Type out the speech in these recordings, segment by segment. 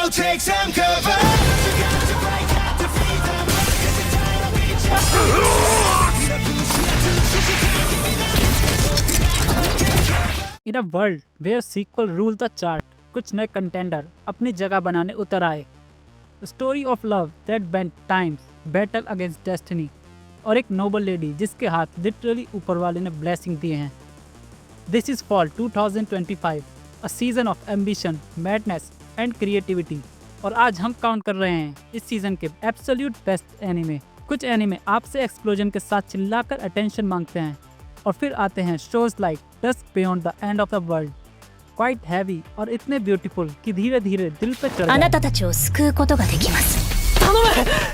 We'll take some cover. In a world where sequel rule the chart, कुछ नए contender अपनी जगह बनाने उतर आए। Story of love that bent times, battle against destiny, और एक नोबल लेडी जिसके हाथ लिटरली ऊपर वाले ने ब्लेसिंग दिए हैं। This is fall 2025, a season of ambition, madness and creativity. और आज हम काउंट कर रहे हैं इस सीजन के एब्सोल्यूट बेस्ट एनिमे। कुछ एनिमे आपसे एक्सप्लोजन के साथ चिल्लाकर अटेंशन मांगते हैं, और फिर आते हैं shows like dusk beyond the end of the world, quite heavy और इतने ब्यूटीफुल कि धीरे धीरे दिल पे चढ़ あな गए। たたちを救うことができます。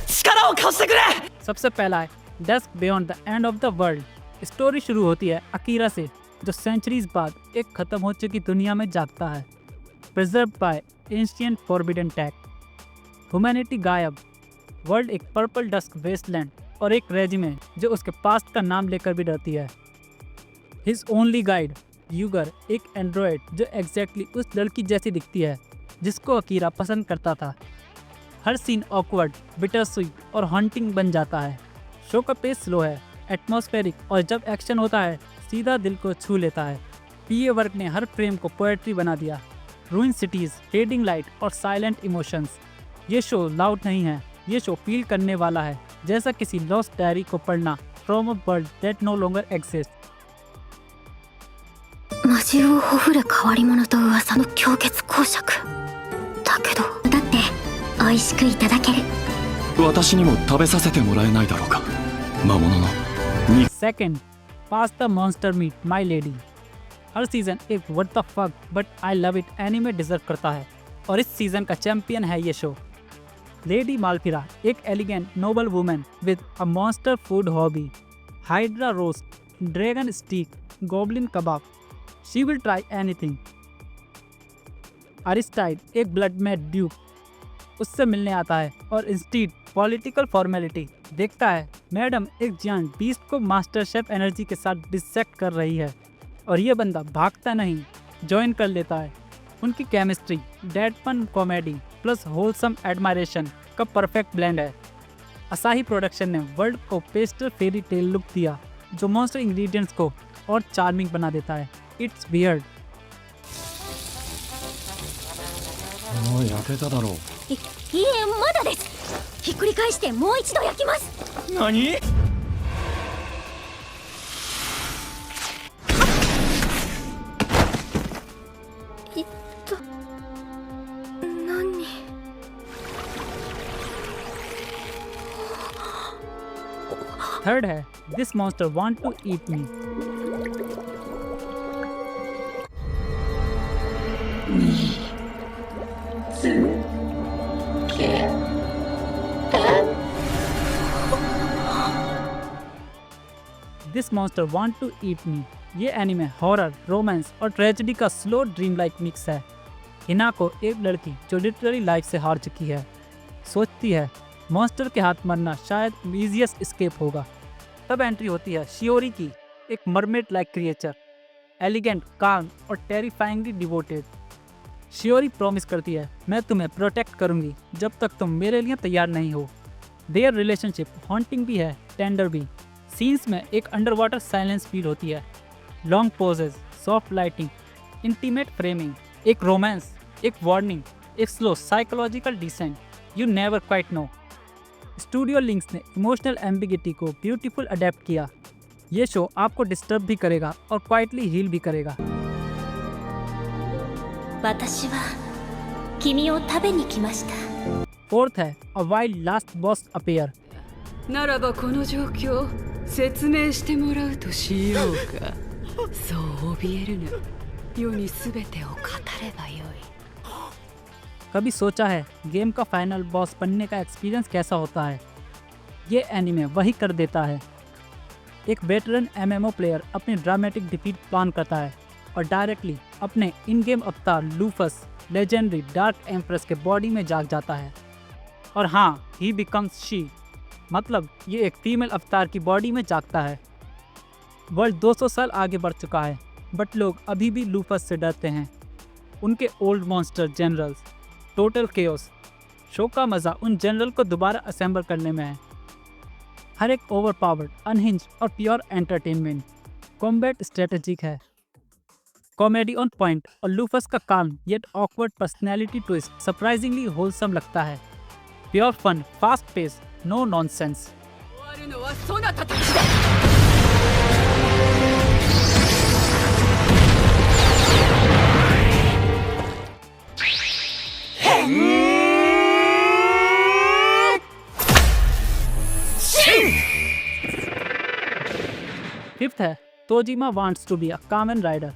力を貸してくれ。 सबसे पहला है dusk beyond the end of the world. Story शुरू होती है अकीरा से, जो सेंचुरीज बाद एक खत्म हो चुकी दुनिया में जागता है, preserve by ancient forbidden tech. Humanity गायब, वर्ल्ड एक पर्पल डस्क वेस्टलैंड और एक रेजिमेंट जो उसके पास्ट का नाम लेकर भी डरती है। हिज ओनली गाइड यूगर, एक एंड्रॉयड जो एग्जैक्टली उस लड़की जैसी दिखती है जिसको अकीरा पसंद करता था। हर सीन ऑकवर्ड, बिटर स्वीट और हॉन्टिंग बन जाता है। शो का पेस स्लो है, एटमॉस्फेरिक, और जब एक्शन होता है सीधा दिल को छू लेता है। पीए वर्क ने हर फ्रेम को पोएट्री बना दिया। रूइन सिटीज, फेडिंग लाइट और साइलेंट इमोशंस। ये शो लाउड नहीं है, ये शो फील करने वाला है, जैसा किसी लॉस्ट डायरी को पढ़ना from a world that no longer exist. 魔獣をほふる変わり者と噂の狂血公爵だけど、だって美味しくいただける。私にも食べさせてもらえないだろうか。魔物の second, pass the monster meat my lady. हर सीजन एक what the fuck but I love it anime deserve करता है, और इस सीजन का चैंपियन है ये शो। लेडी मालफिरा, एक elegant noble women with a monster food hobby, hydra roast, dragon steak, goblin kebab, she will try anything. Aristide, एक ब्लड मैड ड्यूक, उससे मिलने आता है और इंस्टीड पॉलिटिकल फॉर्मेलिटी देखता है मैडम एक जियान बीस्ट को मास्टर शेफ एनर्जी के साथ डिसेक्ट कर रही है, और ये बंदा भागता नहीं, ज्वाइन कर लेता है। उनकी chemistry deadpan comedy plus wholesome admiration का परफेक्ट ब्लेंड है। असाही प्रोडक्शन ने वर्ल्ड को पेस्टल फेरी टेल लुक दिया, जो मॉन्स्टर इंग्रेडिएंट्स को और चार्मिंग बना देता है। It's weird. もう焼けただろう。いいえ、まだです。ひっくり返してもう一度焼きます。何？何？ थर्ड है this monster want to eat me. This monster want to eat me. ये एनिमे हॉरर, रोमांस और ट्रेजेडी का स्लो ड्रीम लाइक मिक्स है। हिनाको, एक लड़की जो लिटरली लाइफ से हार चुकी है, सोचती है मॉन्स्टर के हाथ मरना शायद ईजीएस्ट एस्केप होगा। तब एंट्री होती है शियोरी की, एक मरमेड लाइक क्रिएचर, एलिगेंट, काम और टेरिफाइंगली डिवोटेड। शियोरी प्रॉमिस करती है मैं तुम्हें प्रोटेक्ट करूंगी जब तक तुम मेरे लिए तैयार नहीं हो। देयर रिलेशनशिप हॉन्टिंग भी है, टेंडर भी। सीन्स में एक अंडर वाटर साइलेंस फील होती है, long pauses, soft lighting, intimate framing, एक रोमांस, एक वार्निंग, एक slow psychological descent, you never quite know. Studio Lynx ने इमोशनल एम्बिगिटी को ब्यूटीफुल अडेप्ट किया। ये शो आपको डिस्टर्ब भी करेगा और क्वाइटली हील भी करेगा। 私は君を食べに来ました。 फोर्थ है अ वाइल्ड लास्ट बॉस अपेयर। ならばこの状況説明してもらうとしようか。そう怯えるな。世に全てを語ればよい。 कभी सोचा है गेम का फाइनल बॉस बनने का एक्सपीरियंस कैसा होता है? ये एनिमे वही कर देता है। एक वेटरन एमएमओ प्लेयर अपनी ड्रामेटिक डिफीट प्लान करता है और डायरेक्टली अपने इन गेम अवतार लूफस, लेजेंडरी डार्क एम्प्रेस के बॉडी में जाग जाता है। और हाँ, ही बिकम्स शी, मतलब ये एक फीमेल अवतार की बॉडी में जागता है। वर्ल्ड 200 साल आगे बढ़ चुका है, बट लोग अभी भी लूफस से डरते हैं। उनके old monster generals total chaos. Show का मजा उन जनरल को दोबारा असेंबल करने में है। हर एक ओवरपावर्ड, अनहिंज और प्योर एंटरटेनमेंट। कॉम्बैट स्ट्रेटेजिक है, कॉमेडी ऑन पॉइंट और लूफस का काम yet awkward personality twist surprisingly wholesome लगता है। Pure fun, fast pace, no nonsense. 終わるのはそなたたちだ。 fifth है Tojima wants to be a Kamen rider.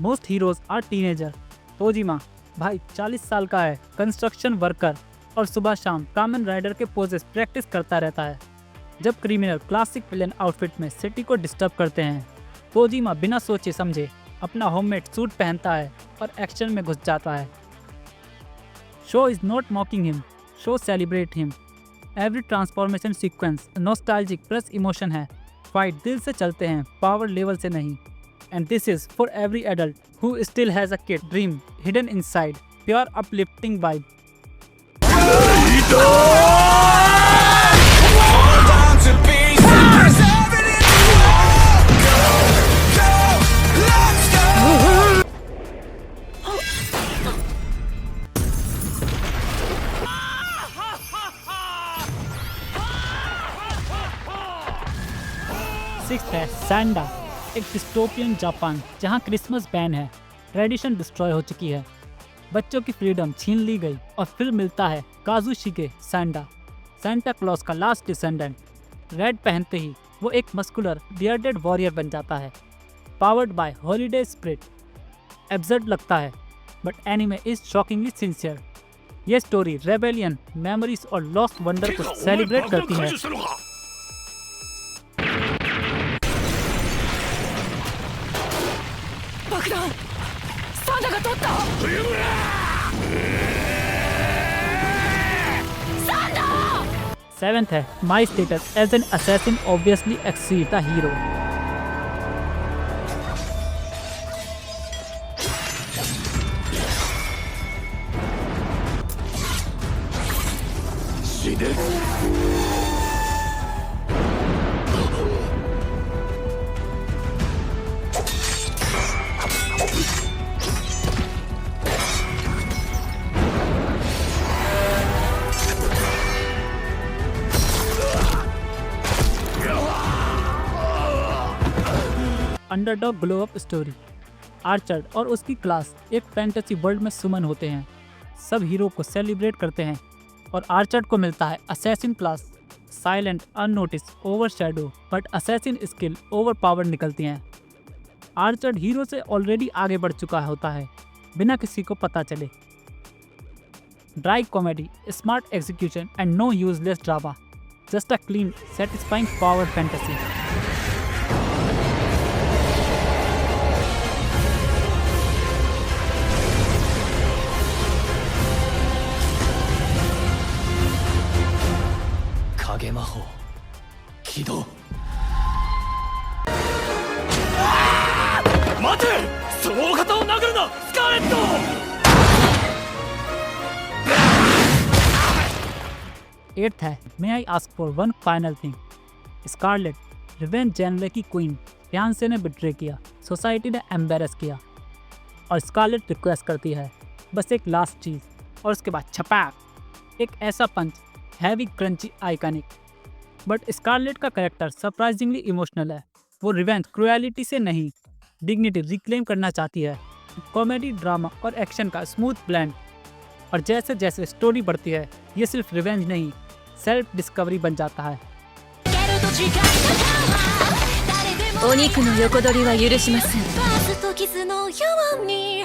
Most heroes are teenager. Tojima भाई 40 साल का है, कंस्ट्रक्शन वर्कर और सुबह शाम कामन राइडर के पोजेस प्रैक्टिस करता रहता है। जब क्रिमिनल क्लासिक विलेन आउटफिट में सिटी को डिस्टर्ब करते हैं, तोजिमा बिना सोचे समझे अपना होममेड सूट पहनता है और एक्शन में घुस जाता है। Show is not मॉकिंग him, show celebrate him. Every transformation sequence nostalgic plus emotion है। फाइट दिल से चलते हैं, पावर लेवल से नहीं। And this is for every adult who still has a kid dream hidden inside. Pure uplifting vibe. Sixth है सैंडा, एक dystopian Japan जहां क्रिसमस बैन है, ट्रेडिशन डिस्ट्रॉय हो चुकी है, बच्चों की फ्रीडम छीन ली गई और फिर मिलता है काजुशिगे सैंडा, सेंटा क्लॉज का लास्ट डिसेंडेंट। रेड पहनते ही वो एक मस्कुलर बियर्डेड वॉरियर बन जाता है, powered by holiday spirit. Absurd लगता है but anime is shockingly sincere. ये स्टोरी रेबेलियन, मेमोरीज और लॉस्ट वंडर को सेलिब्रेट करती है। सेवेंथ है my status as an assassin obviously exceed the hero. Underdog glow up story. Archer और उसकी क्लास एक फैंटेसी वर्ल्ड में सुमन होते हैं। सब हीरो को सेलिब्रेट करते हैं और आर्चर को मिलता है assassin class. Silent, unnoticed, overshadow but assassin skill over power निकलती हैं। आर्चर हीरो से ऑलरेडी आगे बढ़ चुका होता है बिना किसी को पता चले। Dry comedy, smart execution and no useless drama, just a clean satisfying power fantasy. Eighth है may I ask for one final thing. Scarlet, revenge genre की क्वीन, फियांसे ने बिट्रे किया, सोसाइटी ने एम्बेरस किया और स्कारलेट रिक्वेस्ट करती है बस एक लास्ट चीज़ और उसके बाद छपाक एक ऐसा पंच, heavy crunchy, iconic. But Scarlet का कैरेक्टर सरप्राइजिंगली इमोशनल है। वो रिवेंज क्रुएलिटी से नहीं, डिग्निटी रिक्लेम करना चाहती है। कॉमेडी, ड्रामा और एक्शन का स्मूथ ब्लेंड। और जैसे जैसे स्टोरी बढ़ती है ये सिर्फ रिवेंज नहीं, सेल्फ डिस्कवरी बन जाता है। お肉の横取りは許しません。バースとキスのように。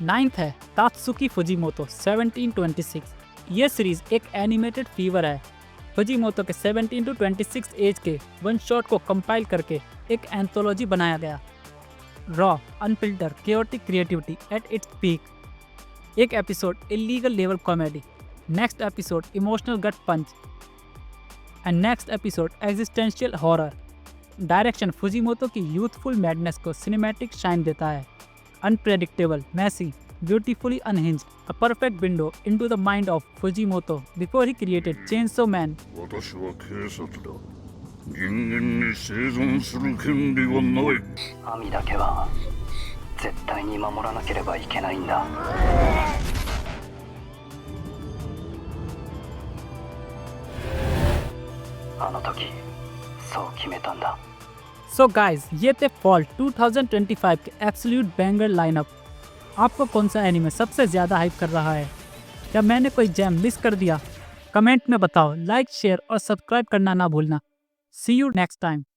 नाइन्थ है तात्सुकी फुजीमोतो 1726। ये सीरीज एक एनिमेटेड फीवर है। फुजीमोतो के 17 to 26 एज के वन शॉट को कंपाइल करके एक एंथोलॉजी बनाया गया। Raw, unfiltered, chaotic creativity at its peak. एक episode illegal level comedy, Next episode Emotional Gut Punch. And next episode Existential Horror. Direction Fujimoto की यूथफुल मैडनेस को cinematic shine देता है. Unpredictable, messy, beautifully unhinged, a perfect window into the mind of Fujimoto before he created Chainsaw Man. 私は警察だ。人間に生存する権利はない。アミだけは絶対に守らなければいけないんだ。あの時そう決めたんだ。So guys, ये थे fall 2025 के absolute banger lineup. आपको कौन सा एनिमे सबसे ज़्यादा हाइप कर रहा है? क्या मैंने कोई जैम मिस कर दिया? कमेंट में बताओ. लाइक, शेयर और सब्सक्राइब करना ना भूलना. See you next time.